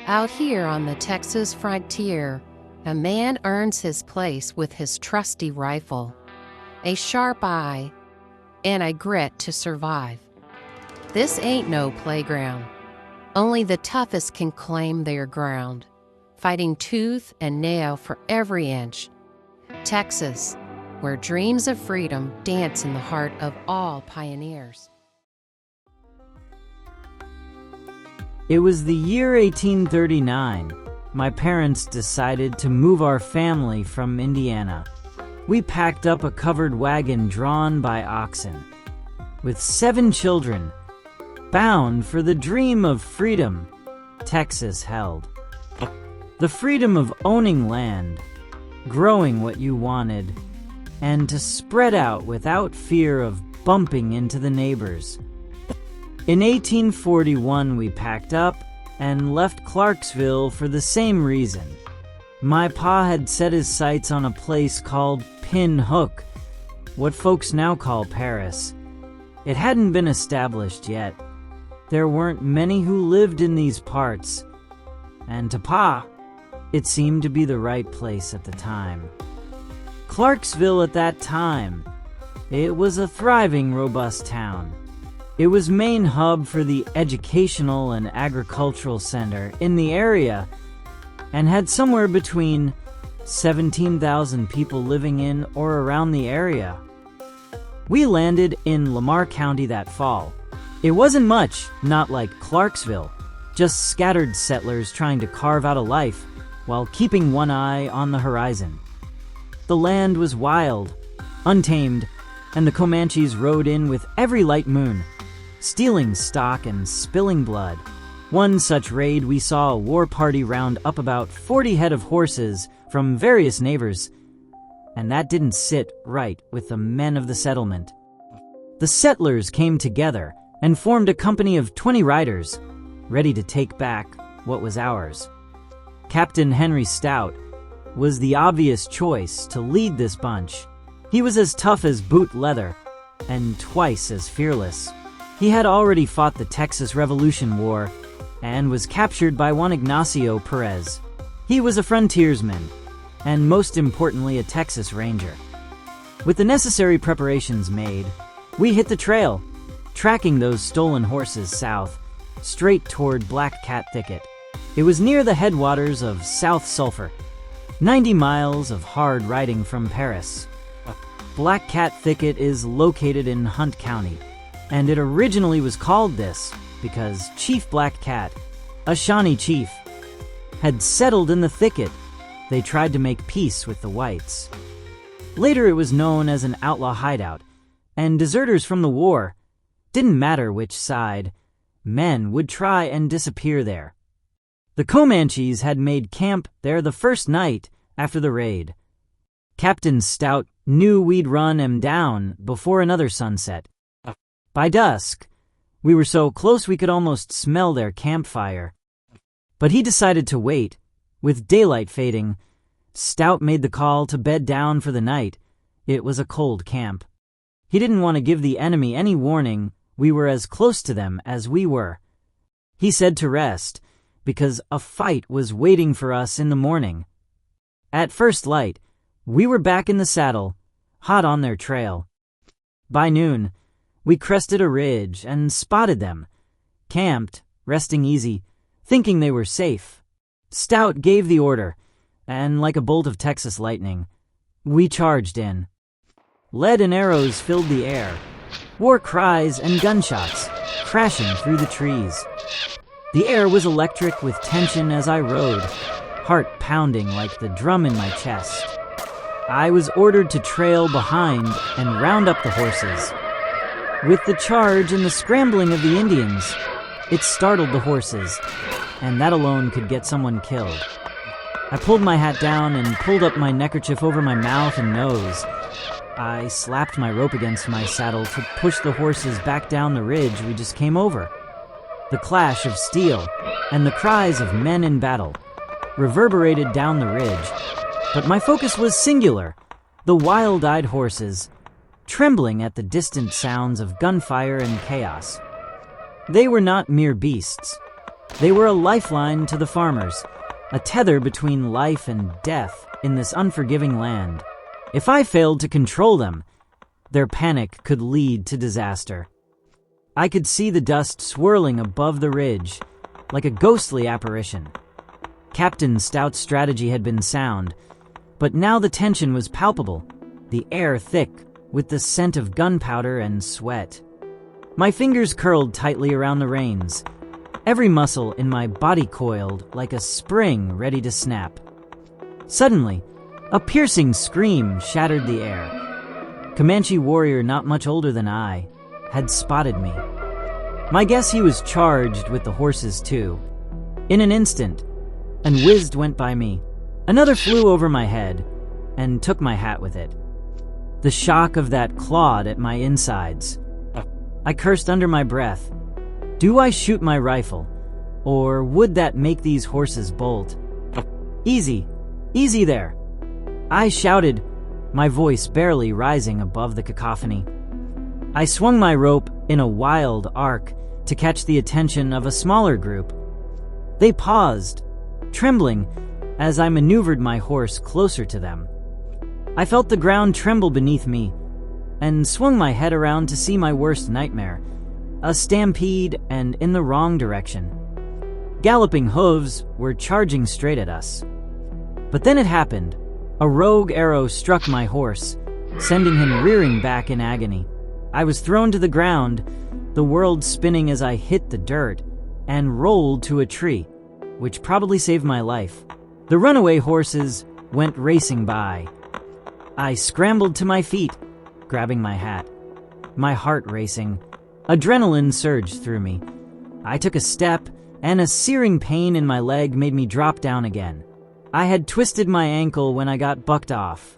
Out here on the Texas frontier, a man earns his place with his trusty rifle, a sharp eye, and a grit to survive. This ain't no playground. Only the toughest can claim their ground, fighting tooth and nail for every inch. Texas, where dreams of freedom dance in the heart of all pioneers. It was the year 1839. My parents decided to move our family from Indiana. We packed up a covered wagon drawn by oxen, with 7 children, bound for the dream of freedom Texas held. The freedom of owning land, growing what you wanted, and to spread out without fear of bumping into the neighbors. In 1841, we packed up and left Clarksville for the same reason. My pa had set his sights on a place called Pin Hook, what folks now call Paris. It hadn't been established yet. There weren't many who lived in these parts, and to Pa, it seemed to be the right place at the time. Clarksville at that time, it was a thriving, robust town. It was main hub for the educational and agricultural center in the area and had somewhere between 17,000 people living in or around the area. We landed in Lamar County that fall. It wasn't much, not like Clarksville, just scattered settlers trying to carve out a life while keeping one eye on the horizon. The land was wild, untamed, and the Comanches rode in with every light moon, stealing stock and spilling blood. One such raid, we saw a war party round up about 40 head of horses from various neighbors, and that didn't sit right with the men of the settlement. The settlers came together and formed a company of 20 riders, ready to take back what was ours. Captain Henry Stout was the obvious choice to lead this bunch. He was as tough as boot leather and twice as fearless. He had already fought the Texas Revolution War and was captured by one Ignacio Perez. He was a frontiersman, and most importantly, a Texas Ranger. With the necessary preparations made, we hit the trail, tracking those stolen horses south, straight toward Black Cat Thicket. It was near the headwaters of South Sulphur, 90 miles of hard riding from Paris. Black Cat Thicket is located in Hunt County, and it originally was called this because Chief Black Cat, a Shawnee chief, had settled in the thicket. They tried to make peace with the whites. Later it was known as an outlaw hideout, and deserters from the war, didn't matter which side, men would try and disappear there. The Comanches had made camp there the first night after the raid. Captain Stout knew we'd run him down before another sunset. By dusk, we were so close we could almost smell their campfire. But he decided to wait. With daylight fading, Stout made the call to bed down for the night. It was a cold camp. He didn't want to give the enemy any warning we were as close to them as we were. He said to rest, because a fight was waiting for us in the morning. At first light, we were back in the saddle, hot on their trail. By noon, we crested a ridge and spotted them, camped, resting easy, thinking they were safe. Stout gave the order, and like a bolt of Texas lightning, we charged in. Lead and arrows filled the air, war cries and gunshots crashing through the trees. The air was electric with tension as I rode, heart pounding like the drum in my chest. I was ordered to trail behind and round up the horses. With the charge and the scrambling of the Indians, it startled the horses, and that alone could get someone killed. I pulled my hat down and pulled up my neckerchief over my mouth and nose. I slapped my rope against my saddle to push the horses back down the ridge we just came over. The clash of steel and the cries of men in battle reverberated down the ridge, but my focus was singular, the wild-eyed horses, trembling at the distant sounds of gunfire and chaos. They were not mere beasts. They were a lifeline to the farmers, a tether between life and death in this unforgiving land. If I failed to control them, their panic could lead to disaster. I could see the dust swirling above the ridge, like a ghostly apparition. Captain Stout's strategy had been sound, but now the tension was palpable, the air thick with the scent of gunpowder and sweat. My fingers curled tightly around the reins, every muscle in my body coiled like a spring ready to snap. Suddenly, a piercing scream shattered the air. Comanche warrior not much older than I had spotted me. My guess he was charged with the horses too. In an instant, and whizzed went by me. Another flew over my head and took my hat with it. The shock of that clawed at my insides. I cursed under my breath. Do I shoot my rifle, or would that make these horses bolt? Easy, easy there, I shouted, my voice barely rising above the cacophony. I swung my rope in a wild arc to catch the attention of a smaller group. They paused, trembling, as I maneuvered my horse closer to them. I felt the ground tremble beneath me and swung my head around to see my worst nightmare, a stampede and in the wrong direction. Galloping hooves were charging straight at us. But then it happened. A rogue arrow struck my horse, sending him rearing back in agony. I was thrown to the ground, the world spinning as I hit the dirt and rolled to a tree, which probably saved my life. The runaway horses went racing by. I scrambled to my feet, grabbing my hat, my heart racing. Adrenaline surged through me. I took a step, and a searing pain in my leg made me drop down again. I had twisted my ankle when I got bucked off.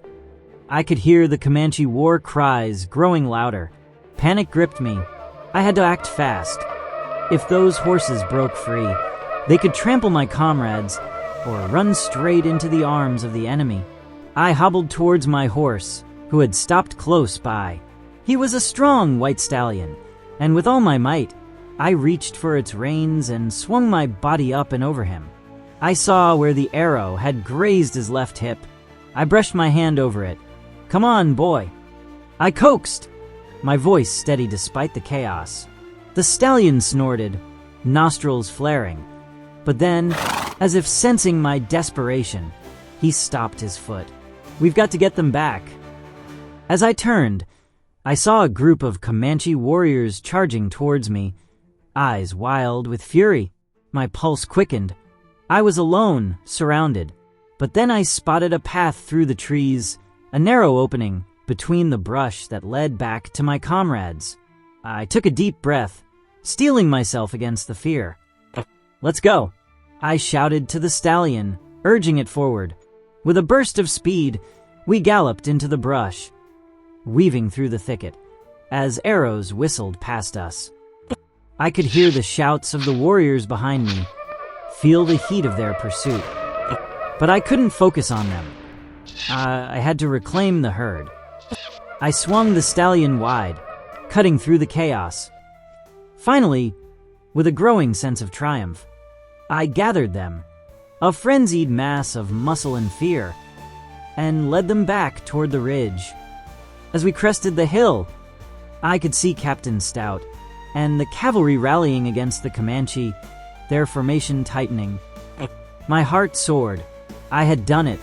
I could hear the Comanche war cries growing louder. Panic gripped me. I had to act fast. If those horses broke free, they could trample my comrades or run straight into the arms of the enemy. I hobbled towards my horse, who had stopped close by. He was a strong white stallion, and with all my might, I reached for its reins and swung my body up and over him. I saw where the arrow had grazed his left hip. I brushed my hand over it. "Come on, boy." I coaxed, my voice steady despite the chaos. The stallion snorted, nostrils flaring. But then, as if sensing my desperation, he stopped his foot. "We've got to get them back." As I turned, I saw a group of Comanche warriors charging towards me, eyes wild with fury. My pulse quickened. I was alone, surrounded. But then I spotted a path through the trees, a narrow opening between the brush that led back to my comrades. I took a deep breath, steeling myself against the fear. "Let's go," I shouted to the stallion, urging it forward. With a burst of speed, we galloped into the brush, weaving through the thicket, as arrows whistled past us. I could hear the shouts of the warriors behind me, feel the heat of their pursuit. But I couldn't focus on them. I had to reclaim the herd. I swung the stallion wide, cutting through the chaos. Finally, with a growing sense of triumph, I gathered them, a frenzied mass of muscle and fear, and led them back toward the ridge. As we crested the hill, I could see Captain Stout and the cavalry rallying against the Comanche, their formation tightening. My heart soared. I had done it.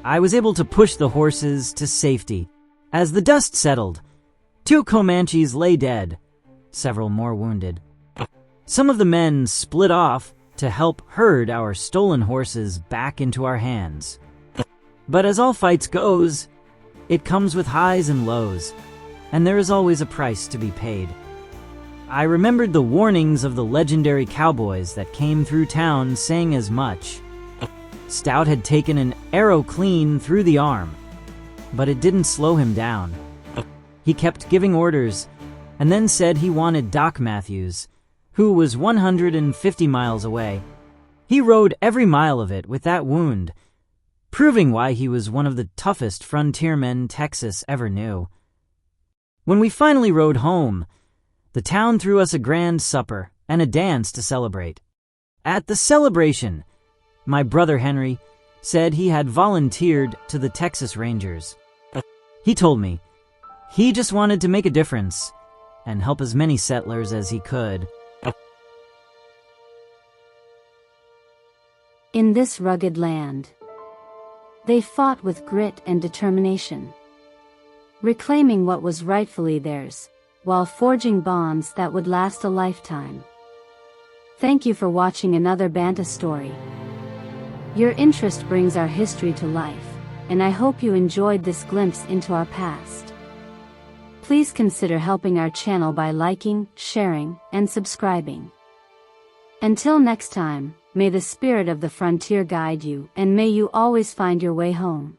I was able to push the horses to safety. As the dust settled, 2 Comanches lay dead, several more wounded. Some of the men split off to help herd our stolen horses back into our hands. But as all fights goes, it comes with highs and lows, and there is always a price to be paid. I remembered the warnings of the legendary cowboys that came through town saying as much. Stout had taken an arrow clean through the arm, but it didn't slow him down. He kept giving orders, and then said he wanted Doc Matthews, who was 150 miles away. He rode every mile of it with that wound, proving why he was one of the toughest frontiermen Texas ever knew. When we finally rode home, the town threw us a grand supper and a dance to celebrate. At the celebration, my brother Henry said he had volunteered to the Texas Rangers. He told me he just wanted to make a difference and help as many settlers as he could. In this rugged land, they fought with grit and determination, reclaiming what was rightfully theirs, while forging bonds that would last a lifetime. Thank you for watching another Banta story. Your interest brings our history to life, and I hope you enjoyed this glimpse into our past. Please consider helping our channel by liking, sharing, and subscribing. Until next time, may the spirit of the frontier guide you, and may you always find your way home.